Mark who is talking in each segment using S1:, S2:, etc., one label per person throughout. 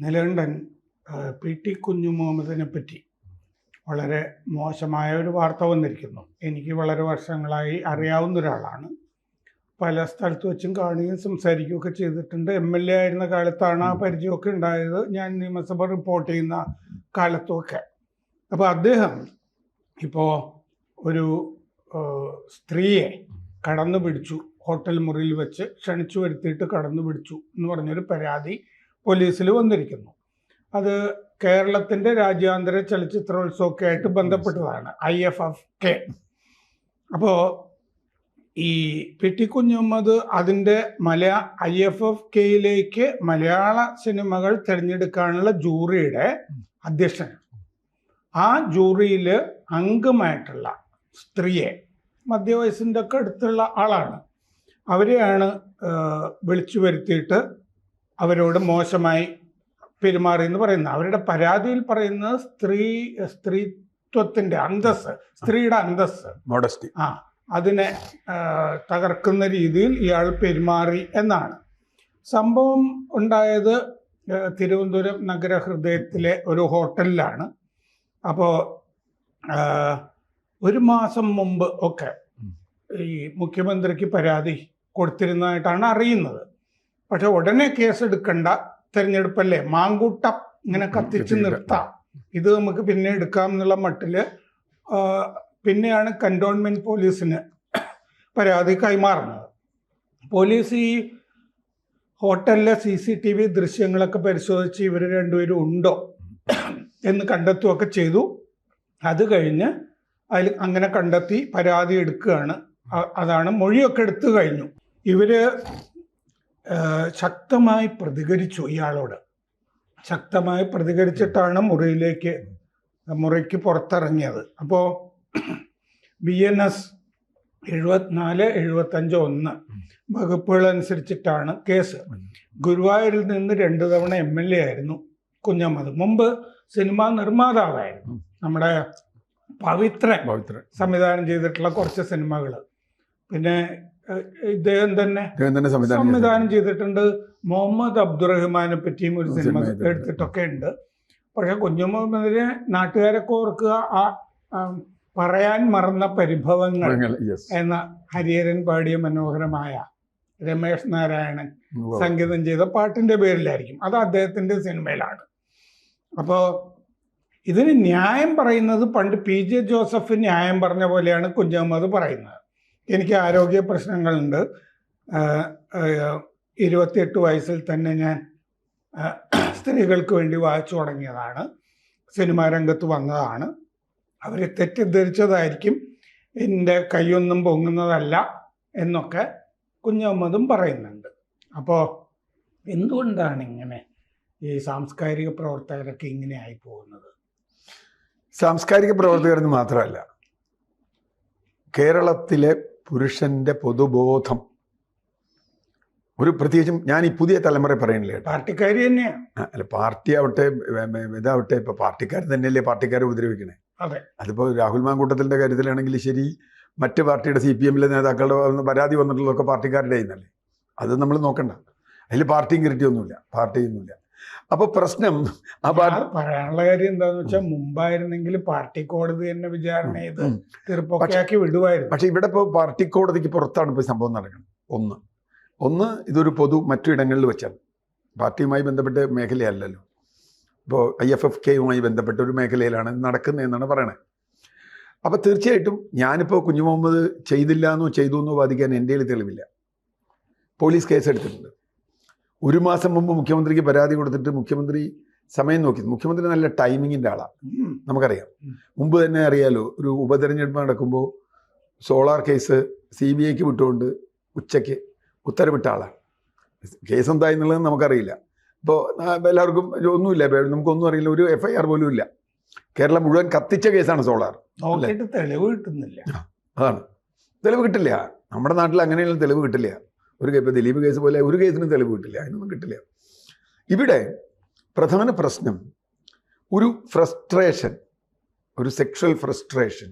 S1: നിലകണ്ഠൻ P T കുഞ്ഞുമുഹമ്മദിനെ പറ്റി വളരെ മോശമായ ഒരു വാർത്ത വന്നിരിക്കുന്നു. എനിക്ക് വളരെ വർഷങ്ങളായി അറിയാവുന്ന ഒരാളാണ്. പല സ്ഥലത്ത് വെച്ചും കാണുകയും സംസാരിക്കുകയൊക്കെ ചെയ്തിട്ടുണ്ട്. MLA ആയിരുന്ന കാലത്താണ് ആ പരിചയമൊക്കെ ഉണ്ടായത്, ഞാൻ നിയമസഭ റിപ്പോർട്ട് ചെയ്യുന്ന കാലത്തുമൊക്കെ. അപ്പോൾ അദ്ദേഹം ഇപ്പോൾ ഒരു സ്ത്രീയെ കടന്നു പിടിച്ചു, ഹോട്ടൽ മുറിയിൽ വെച്ച് ക്ഷണിച്ചു വരുത്തിയിട്ട് കടന്നു പിടിച്ചു എന്ന് പറഞ്ഞൊരു പരാതി പോലീസിൽ വന്നിരിക്കുന്നു. അത് കേരളത്തിൻ്റെ രാജ്യാന്തര ചലച്ചിത്രോത്സവമൊക്കെ ആയിട്ട് ബന്ധപ്പെട്ടതാണ്, IFFK. അപ്പോൾ ഈ പി ടി കുഞ്ഞുമുഹമ്മദ് അതിൻ്റെ IFFKയിലേക്ക് മലയാള സിനിമകൾ തിരഞ്ഞെടുക്കാനുള്ള ജൂറിയുടെ അധ്യക്ഷനാണ്. ആ ജൂറിയിൽ അംഗമായിട്ടുള്ള സ്ത്രീയെ, മധ്യവയസ്സിൻ്റെ ഒക്കെ അടുത്തുള്ള ആളാണ്, അവരെയാണ് വിളിച്ചു വരുത്തിയിട്ട് അവരോട് മോശമായി പെരുമാറി എന്ന് പറയുന്നത്. അവരുടെ പരാതിയിൽ പറയുന്നത് സ്ത്രീത്വത്തിൻ്റെ അന്തസ്സ്, സ്ത്രീയുടെ അന്തസ്സ്,
S2: മോഡസ്റ്റി,
S1: അതിനെ തകർക്കുന്ന രീതിയിൽ ഇയാൾ പെരുമാറി എന്നാണ്. സംഭവം ഉണ്ടായത് തിരുവനന്തപുരം നഗരഹൃദയത്തിലെ ഒരു ഹോട്ടലിലാണ്. അപ്പോൾ ഒരു മാസം മുമ്പ് ഒക്കെ ഈ മുഖ്യമന്ത്രിക്ക് പരാതി കൊടുത്തിരുന്നതായിട്ടാണ് അറിയുന്നത്. പക്ഷെ ഉടനെ കേസെടുക്കണ്ട, തെരഞ്ഞെടുപ്പല്ലേ, മാങ്കൂട്ടം ഇങ്ങനെ കത്തിച്ച് നിർത്താം, ഇത് നമുക്ക് പിന്നെ എടുക്കാം എന്നുള്ള മട്ടിൽ പിന്നെയാണ് കന്റോൺമെന്റ് പോലീസിന് പരാതി കൈമാറുന്നത്. പോലീസ് ഈ ഹോട്ടലിലെ CCTV ദൃശ്യങ്ങളൊക്കെ പരിശോധിച്ച് ഇവർ രണ്ടുപേരും ഉണ്ടോ എന്ന് കണ്ടെത്തുകയൊക്കെ ചെയ്തു. അത് കഴിഞ്ഞ് അതിൽ അങ്ങനെ കണ്ടെത്തി പരാതി എടുക്കുകയാണ്. അതാണ്, മൊഴിയൊക്കെ എടുത്തു കഴിഞ്ഞു. ഇവര് ശക്തമായി പ്രതികരിച്ചു, ഇയാളോട് ശക്തമായി പ്രതികരിച്ചിട്ടാണ് മുറിക്ക് പുറത്തിറങ്ങിയത്. അപ്പോൾ BNS 74-75-1 വകുപ്പുകൾ അനുസരിച്ചിട്ടാണ് കേസ്. ഗുരുവായൂരിൽ നിന്ന് 2 തവണ MLA ആയിരുന്നു കുഞ്ഞുമുഹമ്മദ്. മുമ്പ് സിനിമാ നിർമ്മാതാവായിരുന്നു. നമ്മുടെ പവിത്രൻ സംവിധാനം ചെയ്തിട്ടുള്ള കുറച്ച് സിനിമകൾ, പിന്നെ ഇദ്ദേഹം തന്നെ സംവിധാനം ചെയ്തിട്ടുണ്ട്. മുഹമ്മദ് അബ്ദുറഹ്മാനെ പറ്റിയും ഒരു സിനിമ എടുത്തിട്ടൊക്കെ ഉണ്ട്. പക്ഷെ കുഞ്ഞുമുഹമ്മദിനെ നാട്ടുകാരൊക്കെ ഓർക്കുക പറയാൻ മറന്ന പരിഭവങ്ങൾ എന്ന ഹരിഹരൻ പാടിയ മനോഹരമായ രമേശ് നാരായണൻ സംഗീതം ചെയ്ത പാട്ടിന്റെ പേരിലായിരിക്കും. അത് അദ്ദേഹത്തിന്റെ സിനിമയിലാണ്. അപ്പോൾ ഇതിന് ന്യായം പറയുന്നത് പണ്ട് PJ ജോസഫ് ന്യായം പറഞ്ഞ പോലെയാണ് കുഞ്ഞുമുഹമ്മദ് പറയുന്നത്. എനിക്ക് ആരോഗ്യ പ്രശ്നങ്ങളുണ്ട്, 28 വയസ്സിൽ തന്നെ ഞാൻ സ്ത്രീകൾക്ക് വേണ്ടി വായിച്ചു തുടങ്ങിയതാണ്, സിനിമാ രംഗത്ത് വന്നതാണ്, അവർ തെറ്റിദ്ധരിച്ചതായിരിക്കും, എൻ്റെ കൈയൊന്നും പൊങ്ങുന്നതല്ല എന്നൊക്കെ കുഞ്ഞുമുഹമ്മദും പറയുന്നുണ്ട്. അപ്പോൾ എന്തുകൊണ്ടാണ് ഇങ്ങനെ ഈ സാംസ്കാരിക പ്രവർത്തകരൊക്കെ ഇങ്ങനെ ആയി പോകുന്നത്?
S2: സാംസ്കാരിക പ്രവർത്തകരെന്ന് മാത്രമല്ല, കേരളത്തിലെ പുരുഷന്റെ പൊതുബോധം ഒരു പ്രത്യേകിച്ചും ഞാൻ ഈ പുതിയ തലമുറ പറയണില്ലേ,
S1: പാർട്ടിക്കാർ തന്നെയാണ്.
S2: അല്ല, പാർട്ടി ആവട്ടെ ഇതാവട്ടെ, ഇപ്പൊ പാർട്ടിക്കാർ തന്നെയല്ലേ പാർട്ടിക്കാരെ ഉപദ്രവിക്കണേ.
S1: അതെ,
S2: അതിപ്പോ രാഹുൽ മാങ്കൂട്ടത്തിന്റെ കാര്യത്തിലാണെങ്കിൽ ശരി, മറ്റ് പാർട്ടിയുടെ CPM-ലെ നേതാക്കളുടെ പരാതി വന്നിട്ടുള്ളതൊക്കെ പാർട്ടിക്കാരുടെ ആയിരുന്നല്ലേ. അത് നമ്മൾ നോക്കണ്ട, അതിൽ പാർട്ടിയും പാർട്ടിയൊന്നുമില്ല. അപ്പൊ പ്രശ്നം
S1: പറയാനുള്ള കാര്യം എന്താന്ന് വെച്ചാൽ, മുമ്പായിരുന്നെങ്കിൽ പാർട്ടി കോടതി തന്നെ വിചാരണ ചെയ്ത് തീർപ്പൊക്കെയാക്കി വിടുവായിരുന്നു.
S2: പക്ഷെ ഇവിടെ ഇപ്പോൾ പാർട്ടി കോടതിക്ക് പുറത്താണ് ഇപ്പോൾ സംഭവം നടക്കുന്നത്. ഒന്ന് ഇതൊരു മറ്റു ഇടങ്ങളിൽ വെച്ചാണ്, പാർട്ടിയുമായി ബന്ധപ്പെട്ട മേഖലയല്ലല്ലോ. ഇപ്പോൾ IFFKയുമായി ബന്ധപ്പെട്ട ഒരു മേഖലയിലാണ് നടക്കുന്നതെന്നാണ് പറയണത്. അപ്പോൾ തീർച്ചയായിട്ടും ഞാനിപ്പോൾ കുഞ്ഞുമുഹമ്മദ് ചെയ്തു എന്നോ വാദിക്കാൻ എൻ്റെ കയ്യിൽ തെളിവില്ല. പോലീസ് കേസെടുത്തിട്ടുണ്ട്. 1 മാസം മുമ്പ് മുഖ്യമന്ത്രിക്ക് പരാതി കൊടുത്തിട്ട് മുഖ്യമന്ത്രി സമയം നോക്കി. മുഖ്യമന്ത്രി നല്ല ടൈമിങ്ങിൻ്റെ ആളാണ്, നമുക്കറിയാം. മുമ്പ് തന്നെ അറിയാലോ, ഒരു ഉപതെരഞ്ഞെടുപ്പ് നടക്കുമ്പോൾ സോളാർ കേസ് CBIക്ക് വിട്ടുകൊണ്ട് ഉച്ചയ്ക്ക് ഉത്തരവിട്ട ആളാണ്. കേസ് എന്തായി എന്നുള്ളത് നമുക്കറിയില്ല. ഇപ്പോൾ എല്ലാവർക്കും നമുക്കൊന്നും അറിയില്ല, ഒരു FIR പോലും ഇല്ല. കേരളം മുഴുവൻ കത്തിച്ച കേസാണ് സോളാർ.
S1: തെളിവ് കിട്ടുന്നില്ല.
S2: അതാണ്, തെളിവ് കിട്ടില്ല. നമ്മുടെ നാട്ടിൽ അങ്ങനെയുള്ള തെളിവ് കിട്ടില്ല. ഇപ്പോൾ ദിലീപ് കേസ് പോലെ ഒരു കേസിനും തെളിവ് കിട്ടില്ല, അതിനൊന്നും കിട്ടില്ല. ഇവിടെ പ്രധാന പ്രശ്നം ഒരു ഫ്രസ്ട്രേഷൻ, ഒരു സെക്ഷൽ ഫ്രസ്ട്രേഷൻ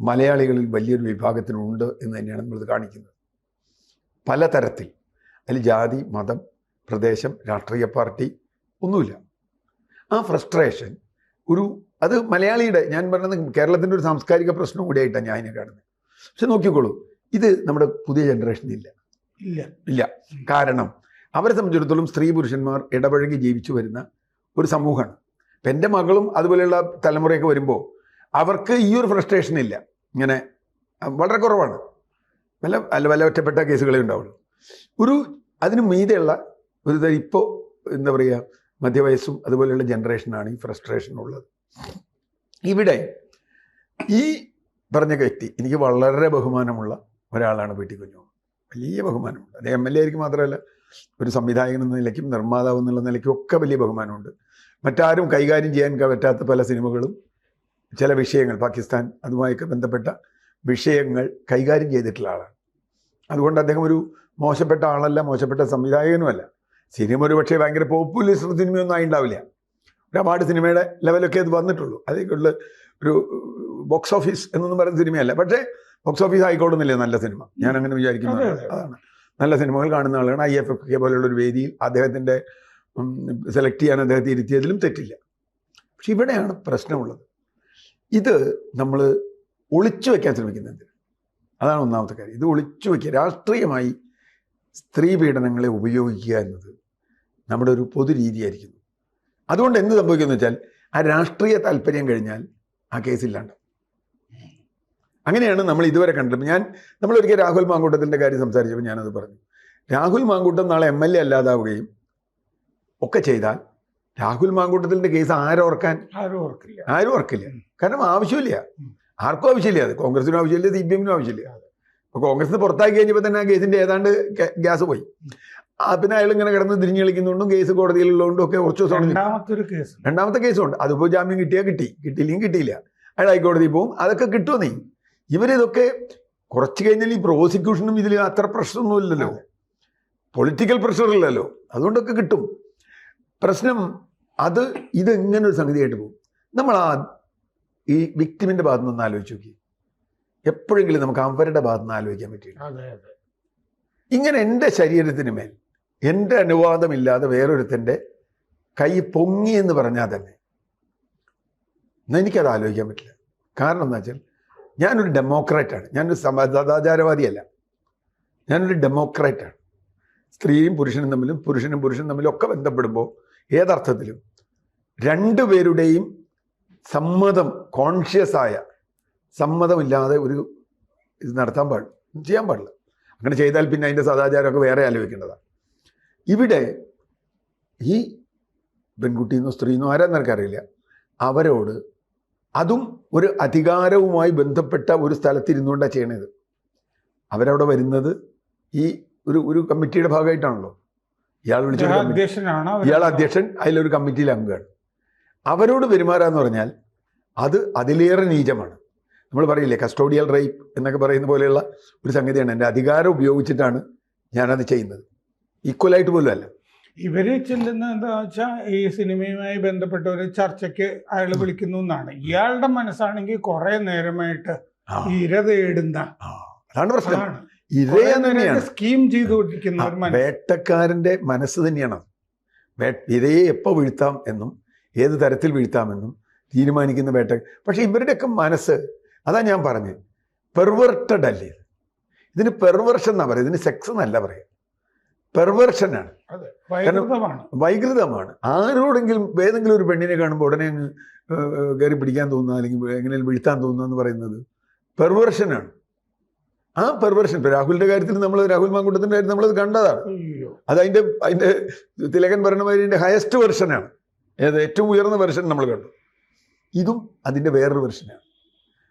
S2: മലയാളികളിൽ വലിയൊരു വിഭാഗത്തിനുണ്ട് എന്ന് തന്നെയാണ് നമ്മളിത് കാണിക്കുന്നത്. പലതരത്തിൽ, അതിൽ ജാതി, മതം, പ്രദേശം, രാഷ്ട്രീയ പാർട്ടി ഒന്നുമില്ല. ആ ഫ്രസ്ട്രേഷൻ അത് മലയാളിയുടെ, ഞാൻ പറയുന്നത് കേരളത്തിൻ്റെ ഒരു സാംസ്കാരിക പ്രശ്നം കൂടിയായിട്ടാണ് ഞാൻ അതിനെ കാണുന്നത്. പക്ഷെ നോക്കിക്കോളൂ, ഇത് നമ്മുടെ പുതിയ ജനറേഷനില്ല. ഇല്ല. കാരണം അവരെ സംബന്ധിച്ചിടത്തോളം സ്ത്രീ പുരുഷന്മാർ ഇടപഴകി ജീവിച്ചു വരുന്ന ഒരു സമൂഹമാണ്. ഇപ്പം എൻ്റെ മകളും അതുപോലെയുള്ള തലമുറയൊക്കെ വരുമ്പോൾ അവർക്ക് ഈ ഒരു ഫ്രസ്ട്രേഷൻ ഇല്ല. ഇങ്ങനെ വളരെ കുറവാണ്. വല്ല ഒറ്റപ്പെട്ട കേസുകളേ ഉണ്ടാവുള്ളൂ. അതിന് മീതെയുള്ള ഇപ്പോൾ എന്താ പറയുക, മധ്യവയസ്സും അതുപോലെയുള്ള ജനറേഷനാണ് ഈ ഫ്രസ്ട്രേഷൻ ഉള്ളത്. ഇവിടെ ഈ പറഞ്ഞ വ്യക്തി എനിക്ക് വളരെ ബഹുമാനമുള്ള ഒരാളാണ് പി ടി കുഞ്ഞുമോൻ. വലിയ ബഹുമാനമുണ്ട്. അത് MLA ആയിരിക്കും മാത്രമല്ല, ഒരു സംവിധായകൻ എന്ന നിലയ്ക്കും നിർമ്മാതാവ് എന്നുള്ള നിലയ്ക്കും ഒക്കെ വലിയ ബഹുമാനമുണ്ട്. മറ്റാരും കൈകാര്യം ചെയ്യാൻ പറ്റാത്ത പല സിനിമകളും, ചില വിഷയങ്ങൾ, പാകിസ്ഥാൻ അതുമായൊക്കെ ബന്ധപ്പെട്ട വിഷയങ്ങൾ കൈകാര്യം ചെയ്തിട്ടുള്ള ആളാണ്. അതുകൊണ്ട് അദ്ദേഹം ഒരു മോശപ്പെട്ട ആളല്ല, മോശപ്പെട്ട സംവിധായകനുമല്ല. സിനിമ ഒരു പക്ഷേ ഭയങ്കര പോപ്പുലർ സിനിമയൊന്നും ആയിണ്ടാവില്ല. ഒരു അവാർഡ് സിനിമയുടെ ലെവലൊക്കെ അത് വന്നിട്ടുള്ളൂ. അതേക്കുള്ള ഒരു ബോക്സ് ഓഫീസ് എന്നൊന്നും പറയുന്ന സിനിമയല്ല. പക്ഷേ ബോക്സ് ഓഫീസ് ആയിക്കോടുന്നില്ലേ നല്ല സിനിമ, ഞാൻ അങ്ങനെ വിചാരിക്കുന്നത്. അതാണ് നല്ല സിനിമകൾ കാണുന്ന ആളാണ്. IFFK പോലെയുള്ള ഒരു വേദിയിൽ അദ്ദേഹത്തിൻ്റെ സെലക്ട് ചെയ്യാൻ അദ്ദേഹത്തെ ഇരുത്തിയതിലും തെറ്റില്ല. പക്ഷെ ഇവിടെയാണ് പ്രശ്നമുള്ളത്. ഇത് നമ്മൾ ഒളിച്ചു വയ്ക്കാൻ ശ്രമിക്കുന്നത്. അതാണ് ഒന്നാമത്തെ കാര്യം. ഇത് ഒളിച്ചു വയ്ക്കുക, രാഷ്ട്രീയമായി സ്ത്രീ പീഡനങ്ങളെ ഉപയോഗിക്കുക എന്നത് നമ്മുടെ ഒരു പൊതുരീതിയായിരിക്കുന്നു. അതുകൊണ്ട് എന്ത് സംഭവിക്കുമെന്ന് വെച്ചാൽ, ആ രാഷ്ട്രീയ താല്പര്യം കഴിഞ്ഞാൽ ആ കേസില്ലാണ്ട്. അങ്ങനെയാണ് നമ്മൾ ഇതുവരെ കണ്ടത്. നമ്മളൊരിക്കൽ രാഹുൽ മാങ്കൂട്ടത്തിൻ്റെ കാര്യം സംസാരിച്ചപ്പോൾ ഞാനത് പറഞ്ഞു. രാഹുൽ മാങ്കൂട്ടം നാളെ MLA അല്ലാതാവുകയും ഒക്കെ ചെയ്താൽ രാഹുൽ മാങ്കൂട്ടത്തിൻ്റെ കേസ് ആരും ഓർക്കില്ല. കാരണം ആവശ്യമില്ല, ആർക്കും ആവശ്യമില്ല. അത് കോൺഗ്രസിനും ആവശ്യമില്ല, CPM-നും ആവശ്യമില്ല. അപ്പോൾ കോൺഗ്രസിന് പുറത്താക്കി കഴിഞ്ഞപ്പോൾ തന്നെ ആ കേസിൻ്റെ ഏതാണ്ട് ഗ്യാസ് പോയി. പിന്നെ അയാൾ ഇങ്ങനെ കിടന്ന് തിരിഞ്ഞു കളിക്കുന്നുണ്ടും കേസ് കോടതിയിലുള്ളതുകൊണ്ടും ഒക്കെ കുറച്ച് ദിവസം രണ്ടാമത്തെ കേസുണ്ട്. അതിപ്പോൾ ജാമ്യം കിട്ടിയാൽ കിട്ടിയില്ലെങ്കിൽ കിട്ടിയില്ല. അയാൾ ഹൈക്കോടതി പോവും. അതൊക്കെ കിട്ടുമെന്നേ. ഇവരിതൊക്കെ കുറച്ച് കഴിഞ്ഞാൽ ഈ പ്രോസിക്യൂഷനും ഇതിൽ അത്ര പ്രശ്നമൊന്നുമില്ലല്ലോ, പൊളിറ്റിക്കൽ പ്രഷറില്ലല്ലോ, അതുകൊണ്ടൊക്കെ കിട്ടും. പ്രശ്നം ഇതെങ്ങനെ ഒരു സംഗതിയായിട്ട് പോകും. നമ്മൾ ഈ വിക്ടിമിൻ്റെ ഭാഗത്ത് നിന്ന് ആലോചിച്ച് നോക്കി. എപ്പോഴെങ്കിലും നമുക്ക് അവരുടെ ഭാഗത്ത് നിന്ന് ആലോചിക്കാൻ പറ്റില്ല. ഇങ്ങനെ എൻ്റെ ശരീരത്തിന് മേൽ എൻ്റെ അനുവാദമില്ലാതെ വേറൊരുത്തൻ്റെ കൈ പൊങ്ങി എന്ന് പറഞ്ഞാൽ തന്നെ എനിക്കത് ആലോചിക്കാൻ പറ്റില്ല. കാരണം എന്താ വെച്ചാൽ, ഞാനൊരു ഡെമോക്രാറ്റാണ്, ഞാനൊരു സദാചാരവാദിയല്ല, ഞാനൊരു ഡെമോക്രാറ്റാണ്. സ്ത്രീയും പുരുഷനും തമ്മിലും ഒക്കെ ബന്ധപ്പെടുമ്പോൾ ഏതർത്ഥത്തിലും രണ്ടുപേരുടെയും സമ്മതം, കോൺഷ്യസായ സമ്മതമില്ലാതെ ഇത് ചെയ്യാൻ പാടില്ല. അങ്ങനെ ചെയ്താൽ പിന്നെ അതിൻ്റെ സദാചാരമൊക്കെ വേറെ ആലോചിക്കേണ്ടതാണ്. ഇവിടെ ഈ പെൺകുട്ടിയെന്നോ സ്ത്രീയെന്നോ ആരാന്ന് എനിക്കറിയില്ല, അവരോട് അതും ഒരു അധികാരവുമായി ബന്ധപ്പെട്ട ഒരു സ്ഥലത്തിരുന്നുകൊണ്ടാണ് ചെയ്യണത്. അവരവിടെ വരുന്നത് ഈ ഒരു കമ്മിറ്റിയുടെ ഭാഗമായിട്ടാണല്ലോ. ഇയാൾ അധ്യക്ഷൻ, അതിലൊരു കമ്മിറ്റിയിൽ അംഗമാണ്. അവരോട് പെരുമാറാന്ന് പറഞ്ഞാൽ അതിലേറെ നീചമാണ്. നമ്മൾ പറയില്ലേ, കസ്റ്റോഡിയൽ റേപ്പ് എന്നൊക്കെ പറയുന്ന പോലെയുള്ള ഒരു സംഗതിയാണ്. എൻ്റെ അധികാരം ഉപയോഗിച്ചിട്ടാണ് ഞാനത് ചെയ്യുന്നത്. ഈക്വലായിട്ട് പോലും അല്ല.
S1: ഇവര് ചെല്ലുന്ന എന്താ വെച്ചാൽ, ഈ സിനിമയുമായി ബന്ധപ്പെട്ട ഒരു ചർച്ചയ്ക്ക് അയാൾ വിളിക്കുന്നു എന്നാണ്. ഇയാളുടെ മനസ്സാണെങ്കിൽ കുറെ നേരമായിട്ട് ഇര തേടുന്ന,
S2: അതാണ് പ്രശ്നം.
S1: സ്കീം ചെയ്തുകൊണ്ടിരിക്കുന്ന
S2: വേട്ടക്കാരൻ്റെ മനസ്സ് തന്നെയാണ്. ഇരയെ എപ്പോൾ വീഴ്ത്താം എന്നും ഏത് തരത്തിൽ വീഴ്ത്താമെന്നും തീരുമാനിക്കുന്ന വേട്ട. പക്ഷെ ഇവരുടെയൊക്കെ മനസ്സ്, അതാ ഞാൻ പറഞ്ഞത്, പെർവേർട്ടഡ് അല്ലേ. ഇതിന് പെർവേർഷൻ എന്നാ പറയുക, ഇതിന് സെക്സ് എന്നല്ല പറയുക, പെർവേർഷനാണ്, വൈകൃതമാണ്. ആരോടെങ്കിലും ഏതെങ്കിലും ഒരു പെണ്ണിനെ കാണുമ്പോൾ ഉടനെ അങ്ങ് കയറി പിടിക്കാൻ തോന്നുക, അല്ലെങ്കിൽ എങ്ങനെയും വീഴ്ത്താൻ തോന്നുക എന്ന് പറയുന്നത് പെർവേർഷനാണ്. ആ പെർവേർഷൻ ഇപ്പോൾ രാഹുലിൻ്റെ കാര്യത്തിൽ രാഹുൽ മാങ്കൂട്ടത്തിൻ്റെ കാര്യത്തിൽ നമ്മളത് കണ്ടതാണ്. അത് അതിൻ്റെ തിലകൻ പറഞ്ഞ മാതിരി അതിൻ്റെ ഹയസ്റ്റ് വെർഷനാണ്. ഏറ്റവും ഉയർന്ന വെർഷൻ നമ്മൾ കണ്ടു. ഇതും അതിൻ്റെ വേറൊരു വെർഷനാണ്.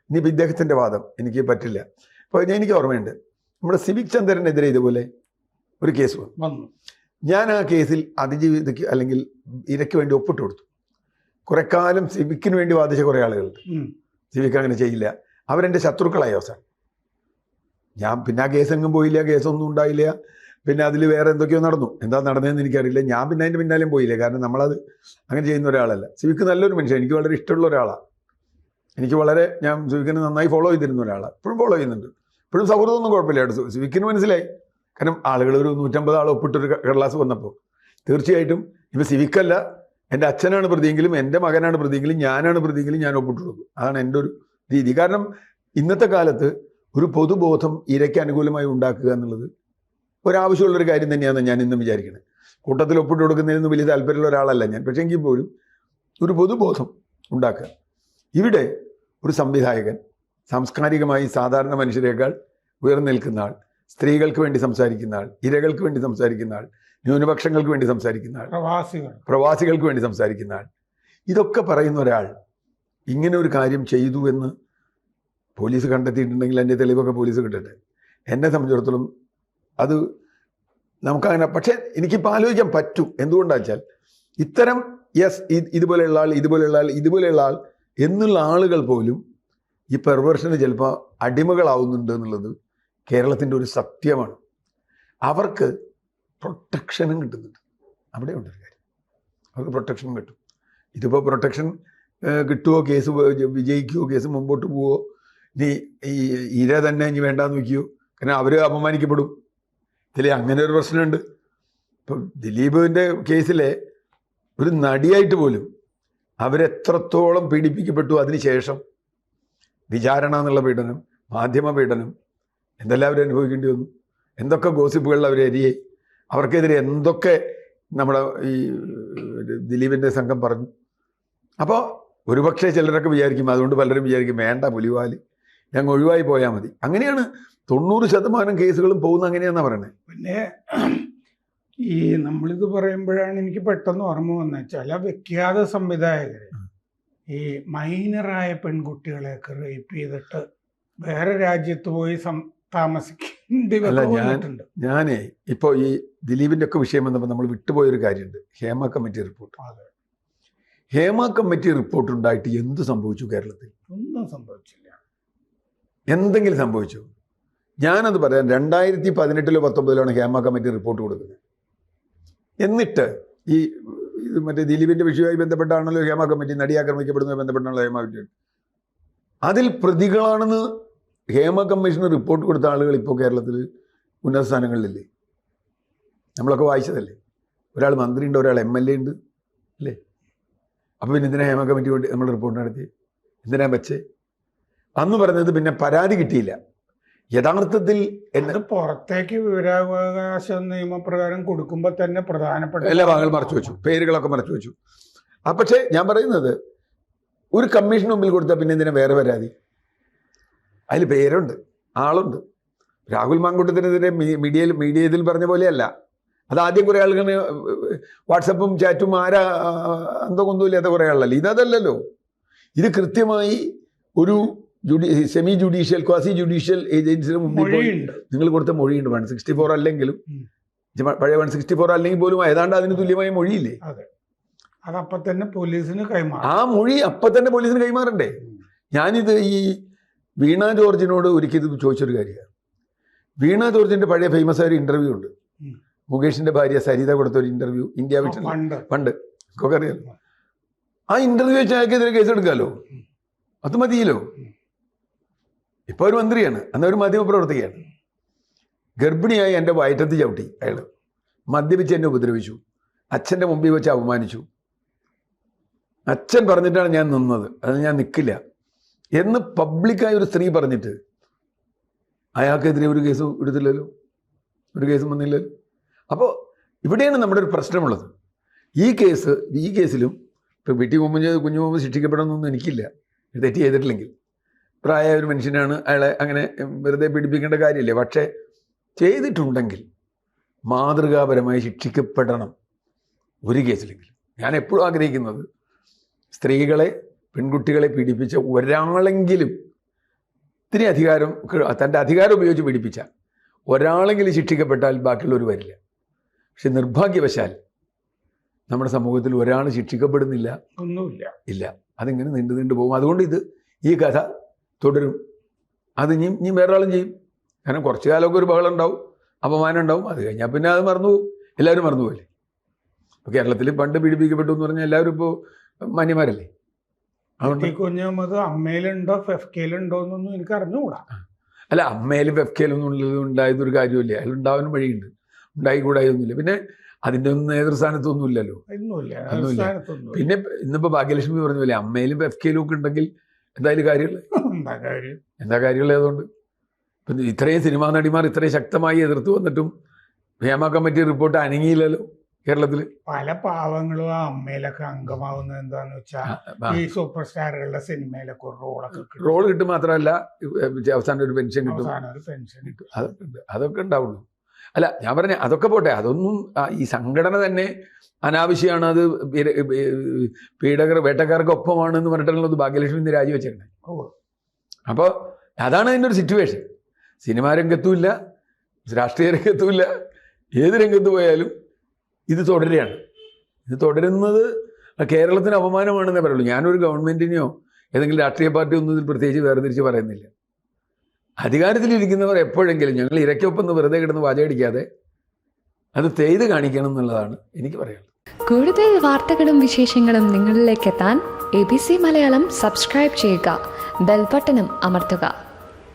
S2: ഇനിയിപ്പോൾ ഇദ്ദേഹത്തിൻ്റെ വാദം എനിക്ക് പറ്റില്ല. ഇപ്പോൾ എനിക്ക് ഓർമ്മയുണ്ട്, നമ്മുടെ സിവിക് ചന്ദ്രനെതിരെ ഇതുപോലെ ഒരു കേസ് വന്നു. ഞാൻ ആ കേസിൽ അതിജീവിതയ്ക്ക് അല്ലെങ്കിൽ ഇരയ്ക്ക് വേണ്ടി ഒപ്പിട്ട് കൊടുത്തു. കുറെ കാലം സിവിക്കിന് വേണ്ടി വാദിച്ച കുറേ ആളുകളുണ്ട്. സിവിക്ക് അങ്ങനെ ചെയ്യില്ല, അവരെൻ്റെ ശത്രുക്കളായി അവസാനം. ഞാൻ പിന്നെ ആ കേസെങ്ങും പോയില്ല, കേസൊന്നും ഉണ്ടായില്ല. പിന്നെ അതിൽ വേറെ എന്തൊക്കെയോ നടന്നു. എന്താ നടന്നതെന്ന് എനിക്കറിയില്ല. ഞാൻ പിന്നെ അതിൻ്റെ പിന്നാലെയും പോയില്ല, കാരണം നമ്മളത് അങ്ങനെ ചെയ്യുന്ന ഒരാളല്ല. സിവിക്ക് നല്ലൊരു മനുഷ്യൻ, എനിക്ക് വളരെ ഇഷ്ടമുള്ള ഒരാളാണ്. ഞാൻ സിവിക്കിനെ നന്നായി ഫോളോ ചെയ്തിരുന്ന ഒരാളാണ്. ഇപ്പോഴും ഫോളോ ചെയ്യുന്നുണ്ട്. ഇപ്പോഴും സൗഹൃദമൊന്നും കുഴപ്പമില്ല കേട്ടോ. സിവിക്കിന് മനസ്സിലായി, കാരണം ആളുകൾ ഒരു 150 ആൾ ഒപ്പിട്ടൊരു കടലാസ് വന്നപ്പോൾ തീർച്ചയായിട്ടും ഇപ്പോൾ സിവിക്കല്ല, എൻ്റെ അച്ഛനാണ് പ്രതിയെങ്കിലും എൻ്റെ മകനാണ് പ്രതിയെങ്കിലും ഞാനാണ് പ്രതിയെങ്കിലും ഞാൻ ഒപ്പിട്ട് കൊടുക്കും. അതാണ് എൻ്റെ ഒരു രീതി. കാരണം ഇന്നത്തെ കാലത്ത് ഒരു പൊതുബോധം ഇരയ്ക്ക് അനുകൂലമായി ഉണ്ടാക്കുക എന്നുള്ളത് ഒരാവശ്യമുള്ളൊരു കാര്യം തന്നെയാണെന്ന് ഞാൻ ഇന്നും വിചാരിക്കുന്നത്. കൂട്ടത്തിൽ ഒപ്പിട്ട് കൊടുക്കുന്നതിന് വലിയ താല്പര്യമുള്ള ഒരാളല്ല ഞാൻ. പക്ഷേ എങ്കിൽ പോലും ഒരു പൊതുബോധം ഉണ്ടാക്കുക. ഇവിടെ ഒരു സംവിധായകൻ, സാംസ്കാരികമായി സാധാരണ മനുഷ്യരെക്കാൾ ഉയർന്നു നിൽക്കുന്ന ആൾ, സ്ത്രീകൾക്ക് വേണ്ടി സംസാരിക്കുന്ന ആൾ, ഇരകൾക്ക് വേണ്ടി സംസാരിക്കുന്ന ആൾ, ന്യൂനപക്ഷങ്ങൾക്ക് വേണ്ടി സംസാരിക്കുന്ന ആൾ, പ്രവാസികൾക്ക് വേണ്ടി സംസാരിക്കുന്ന ആൾ, ഇതൊക്കെ പറയുന്ന ഒരാൾ ഇങ്ങനെ ഒരു കാര്യം ചെയ്തു എന്ന് പോലീസ് കണ്ടെത്തിയിട്ടുണ്ടെങ്കിൽ അതിൻ്റെ തെളിവൊക്കെ പോലീസ് കിട്ടട്ടെ. എന്നെ സംബന്ധിച്ചിടത്തോളം അത് നമുക്കങ്ങനെ, പക്ഷേ എനിക്കിപ്പോൾ ആലോചിക്കാൻ പറ്റും. എന്തുകൊണ്ടാണെന്ന് വെച്ചാൽ ഇത്തരം ഇതുപോലെയുള്ള ആൾ എന്നുള്ള ആളുകൾ പോലും ഈ പെർവേർഷന് ചിലപ്പോൾ അടിമകളാവുന്നുണ്ട് എന്നുള്ളത് കേരളത്തിൻ്റെ ഒരു സത്യമാണ്. അവർക്ക് പ്രൊട്ടക്ഷനും കിട്ടുന്നുണ്ട്. അവിടെ ഉണ്ടൊരു കാര്യം, അവർക്ക് പ്രൊട്ടക്ഷനും കിട്ടും. ഇതിപ്പോൾ പ്രൊട്ടക്ഷൻ കിട്ടുമോ, കേസ് വിജയിക്കുമോ, കേസ് മുമ്പോട്ട് പോവോ, ഇനി ഈ ഇര തന്നെ ഇനി വേണ്ടാന്ന് വയ്ക്കുമോ? കാരണം അവർ അപമാനിക്കപ്പെടും. ഇതിൽ അങ്ങനെ ഒരു പ്രശ്നമുണ്ട്. ഇപ്പം ദിലീപിൻ്റെ കേസിലെ ഒരു നടിയായിട്ട് പോലും അവരെത്രത്തോളം പീഡിപ്പിക്കപ്പെട്ടു. അതിനുശേഷം വിചാരണ എന്നുള്ള പീഡനം, മാധ്യമ പീഡനം, എന്തെല്ലാം അവർ അനുഭവിക്കേണ്ടി വന്നു. എന്തൊക്കെ ഗോസിപ്പുകളിൽ അവർ എരിയായി. അവർക്കെതിരെ എന്തൊക്കെ നമ്മുടെ ഈ ദിലീപിൻ്റെ സംഘം പറഞ്ഞു. അപ്പോൾ ഒരുപക്ഷെ ചിലരൊക്കെ വിചാരിക്കും, അതുകൊണ്ട് പലരും വിചാരിക്കും വേണ്ട പുലിവാല്, ഞങ്ങൾ ഒഴിവായി പോയാൽ മതി. അങ്ങനെയാണ് 90% കേസുകളും പോകുന്നത്. അങ്ങനെയാണെന്നാണ് പറയുന്നത്.
S1: പിന്നെ ഈ നമ്മളിത് പറയുമ്പോഴാണ് എനിക്ക് പെട്ടെന്ന് ഓർമ്മ വന്നത്, ചില വിഖ്യാത സംവിധായകർ ഈ മൈനറായ പെൺകുട്ടികളെയൊക്കെ റേപ്പ് ചെയ്തിട്ട് വേറെ രാജ്യത്ത് പോയി താമസിക്കേണ്ടി വന്നിട്ടുണ്ട്.
S2: ഞാനേ ഇപ്പോൾ ഈ ദിലീപിൻ്റെ ഒക്കെ വിഷയം വന്നപ്പോൾ നമ്മൾ വിട്ടുപോയൊരു കാര്യമുണ്ട്, Hema committee report. Hema committee report ഉണ്ടായിട്ട് എന്ത് സംഭവിച്ചു കേരളത്തിൽ?
S1: ഒന്നും സംഭവിച്ചില്ല.
S2: എന്തെങ്കിലും സംഭവിച്ചു? ഞാനത് പറയാം. 2018-ലോ 19-ലോ ഹേമ കമ്മിറ്റി റിപ്പോർട്ട് കൊടുക്കുന്നത്. എന്നിട്ട് ഈ ഇത് മറ്റേ ദിലീപിൻ്റെ വിഷയവുമായി ബന്ധപ്പെട്ടാണല്ലോ ഹേമ കമ്മിറ്റി, നടി ആക്രമിക്കപ്പെടുന്നതുമായി ബന്ധപ്പെട്ടാണല്ലോ ഹേമ കമ്മിറ്റി. അതിൽ പ്രതികളാണെന്ന് ഹേമ കമ്മീഷന് റിപ്പോർട്ട് കൊടുത്ത ആളുകൾ ഇപ്പോൾ കേരളത്തിൽ ഉന്നത സ്ഥാനങ്ങളിലില്ലേ? നമ്മളൊക്കെ വായിച്ചതല്ലേ. ഒരാൾ മന്ത്രിയുണ്ട്, ഒരാൾ MLA ഉണ്ട് അല്ലേ? അപ്പോൾ പിന്നെ എന്തിനാ ഹേമ കമ്മിറ്റി വേണ്ടി നമ്മൾ റിപ്പോർട്ട് നടത്തി? എന്തിനാ വെച്ചേ? അന്ന് പറഞ്ഞത് പിന്നെ പരാതി കിട്ടിയില്ല. യഥാർത്ഥത്തിൽ
S1: പുറത്തേക്ക് വിവരാവകാശ നിയമപ്രകാരം കൊടുക്കുമ്പോൾ തന്നെ പ്രധാനപ്പെട്ട
S2: എല്ലാ ഭാഗങ്ങളും മറച്ചു വെച്ചു, പേരുകളൊക്കെ മറച്ചു വെച്ചു. പക്ഷേ ഞാൻ പറയുന്നത്, ഒരു കമ്മീഷന് മുമ്പിൽ കൊടുത്താൽ പിന്നെ എന്തിനാ വേറെ പരാതി? അതിൽ പേരുണ്ട്, ആളുണ്ട്. രാഹുൽ മാങ്കൂട്ടത്തിനെതിരെ മീഡിയയിൽ പറഞ്ഞ പോലെയല്ല. അത് ആദ്യം കുറേ ആളുകൾ വാട്സപ്പും ചാറ്റും എന്തോ കൊന്നുമില്ലാത്ത കുറേ ആളല്ലേ. ഇതല്ലല്ലോ. ഇത് കൃത്യമായി ഒരു സെമി ജുഡീഷ്യൽ, ക്വാസി ജുഡീഷ്യൽ ഏജൻസിന് മുമ്പിൽ നിങ്ങൾ കൊടുത്ത മൊഴിയുണ്ട്. 164 അല്ലെങ്കിലും, പഴയ 164 അല്ലെങ്കിൽ പോലും ഏതാണ്ട് അതിന് തുല്യമായ മൊഴിയില്ലേ?
S1: അതപ്പം തന്നെ പോലീസിന് കൈമാറും.
S2: ആ മൊഴി അപ്പം തന്നെ പോലീസിന് കൈമാറണ്ടേ? ഞാനിത് ഈ വീണ ജോർജിനോട് ഒരിക്കൽ ഇത് ചോദിച്ചൊരു കാര്യമാണ്. വീണ ജോർജിൻ്റെ പഴയ ഫേമസ് ആയ ഒരു ഇൻ്റർവ്യൂ ഉണ്ട്. മുകേഷിൻ്റെ ഭാര്യ സരിത കൊടുത്തൊരു ഇൻ്റർവ്യൂ, ഇന്ത്യ വിഷൻ പണ്ട് ഒക്കെ അറിയാലോ. ആ ഇൻ്റർവ്യൂ വെച്ച് അയാൾക്കെതിരെ കേസ് എടുക്കാമല്ലോ, അത് മതിയല്ലോ. ഇപ്പോൾ ഒരു മന്ത്രിയാണ്, അന്ന് ഒരു മാധ്യമപ്രവർത്തകയാണ്. ഗർഭിണിയായി എൻ്റെ വയറ്റത്ത് ചവിട്ടി അയാൾ, മദ്യപിച്ച് എന്നെ ഉപദ്രവിച്ചു, അച്ഛൻ്റെ മുമ്പിൽ വെച്ച് അപമാനിച്ചു. അച്ഛൻ പറഞ്ഞിട്ടാണ് ഞാൻ നിന്നത്, അത് ഞാൻ നിൽക്കില്ല എന്ന് പബ്ലിക്കായി ഒരു സ്ത്രീ പറഞ്ഞിട്ട് അയാൾക്കെതിരെ ഒരു കേസ് എടുത്തില്ലല്ലോ, ഒരു കേസും വന്നില്ലല്ലോ. അപ്പോൾ ഇവിടെയാണ് നമ്മുടെ ഒരു പ്രശ്നമുള്ളത്. ഈ കേസിലും ഇപ്പോൾ കുഞ്ഞു മുഹമ്മദ് ശിക്ഷിക്കപ്പെടണമെന്നൊന്നും എനിക്കില്ല, തെറ്റ് ചെയ്തിട്ടില്ലെങ്കിൽ. പ്രായമായ ഒരു മനുഷ്യനാണ്, അയാളെ അങ്ങനെ വെറുതെ പീഡിപ്പിക്കേണ്ട കാര്യമില്ല. പക്ഷേ ചെയ്തിട്ടുണ്ടെങ്കിൽ മാതൃകാപരമായി ശിക്ഷിക്കപ്പെടണം ഒരു കേസിലെങ്കിലും. ഞാൻ എപ്പോഴും ആഗ്രഹിക്കുന്നത്, സ്ത്രീകളെ, പെൺകുട്ടികളെ പീഡിപ്പിച്ച ഒരാളെങ്കിലും, ഇത്തിരി അധികാരം, തൻ്റെ അധികാരം ഉപയോഗിച്ച് പീഡിപ്പിച്ച ഒരാളെങ്കിലും ശിക്ഷിക്കപ്പെട്ടാൽ ബാക്കിയുള്ളവർ വരില്ല. പക്ഷെ നിർഭാഗ്യവശാൽ നമ്മുടെ സമൂഹത്തിൽ ഒരാൾ ശിക്ഷിക്കപ്പെടുന്നില്ല,
S1: ഒന്നുമില്ല,
S2: ഇല്ല. അതിങ്ങനെ നീണ്ടു പോകും. അതുകൊണ്ട് ഈ കഥ തുടരും. അത് ഇനി വേറെ ആളും ചെയ്യും. കാരണം കുറച്ച് കാലമൊക്കെ ഒരു ബഹളം ഉണ്ടാവും, അപമാനം ഉണ്ടാവും. അത് കഴിഞ്ഞാൽ പിന്നെ അത് മറന്നുപോകും, എല്ലാവരും മറന്നുപോകല്ലേ. ഇപ്പോൾ കേരളത്തിൽ പണ്ട് പീഡിപ്പിക്കപ്പെട്ടു എന്ന് പറഞ്ഞാൽ എല്ലാവരും ഇപ്പോൾ മാന്യന്മാരല്ലേ.
S1: അതുകൊണ്ട് കുഞ്ഞുമുഹമ്മദ് അമ്മയിലുണ്ടോ ഫെഫ്കയിലുണ്ടോ എന്നൊന്നും എനിക്ക് അറിഞ്ഞുകൂടാ.
S2: അല്ല, അമ്മയിലും ഫെഫ്കയിലും ഉണ്ടായതൊരു കാര്യമില്ല. അതിലുണ്ടാവാനും വഴിയുണ്ട്, ഉണ്ടായിക്കൂടായൊന്നുമില്ല. പിന്നെ അതിൻ്റെ ഒന്നും നേതൃസ്ഥാനത്തൊന്നും ഇല്ലല്ലോ.
S1: ഒന്നുമില്ല,
S2: ഒന്നുമില്ല.
S1: സ്ഥാനത്തൊന്നും
S2: പിന്നെ ഇന്നിപ്പോൾ ഭാഗ്യലക്ഷ്മി പറഞ്ഞ പോലെ അമ്മയിലും FK ലും ഒക്കെ ഉണ്ടെങ്കിൽ എന്തായാലും കാര്യമുള്ള
S1: എന്താ കാര്യം?
S2: എന്താ കാര്യമുള്ളത്? അതുകൊണ്ട് ഇപ്പം ഇത്രയും സിനിമാ നടിമാർ ഇത്രയും ശക്തമായി എതിർത്ത് വന്നിട്ടും ഹേമ കമ്മിറ്റി റിപ്പോർട്ട് അനങ്ങിയില്ലല്ലോ കേരളത്തിൽ.
S1: പല പാവങ്ങളും ആ അമ്മയിലൊക്കെ അംഗമാവുന്നത് എന്താന്ന് വെച്ചാൽ ഈ സൂപ്പർ സ്റ്റാറുകളുടെ സിനിമയിലൊക്കെ ഒരു റോളൊക്കെ
S2: റോൾ കിട്ടും, മാത്രമല്ല അവസാനം ഒരു പെൻഷൻ കിട്ടും.
S1: അവസാനം ഒരു പെൻഷൻ കിട്ടും.
S2: അതൊക്കെ ഉണ്ട്, അതൊക്കെ ഉണ്ടാവുള്ളൂ. അല്ല ഞാൻ പറഞ്ഞ അതൊക്കെ പോട്ടെ, അതൊന്നും ഈ സംഘടന തന്നെ അനാവശ്യമാണ്. അത് വേട്ടക്കാർക്ക് എന്ന് പറഞ്ഞിട്ടുള്ളത് ഭാഗ്യലക്ഷ്മി ഇന്ന് രാജിവെച്ചേക്കണേ. അപ്പോൾ അതാണ് അതിൻ്റെ ഒരു സിറ്റുവേഷൻ. സിനിമാ രംഗത്തുമില്ല, രാഷ്ട്രീയ രംഗത്തുമില്ല, ഏത് രംഗത്ത് പോയാലും ഇത് തുടരുകയാണ്. ഇത് തുടരുന്നത് കേരളത്തിന് അപമാനമാണെന്നേ പറയുള്ളൂ. ഞാനൊരു ഗവൺമെൻറ്റിനെയോ ഏതെങ്കിലും രാഷ്ട്രീയ പാർട്ടി ഒന്നും ഇതിൽ പ്രത്യേകിച്ച് വേർതിരിച്ച് പറയുന്നില്ല. അധികാരത്തിലിരിക്കുന്നവർ എപ്പോഴെങ്കിലും ഞങ്ങൾ ഇരയ്ക്കൊപ്പം വെറുതെ കിടന്ന് വാചകടിക്കാതെ അത് ചെയ്ത് കാണിക്കണം എന്നുള്ളതാണ് എനിക്ക് പറയാനുള്ളത്.
S3: കൂടുതൽ വാർത്തകളും വിശേഷങ്ങളും നിങ്ങളിലേക്ക് എത്താൻ ABC മലയാളം സബ്സ്ക്രൈബ് ചെയ്യുക, ബെൽ ബട്ടണും അമർത്തുക.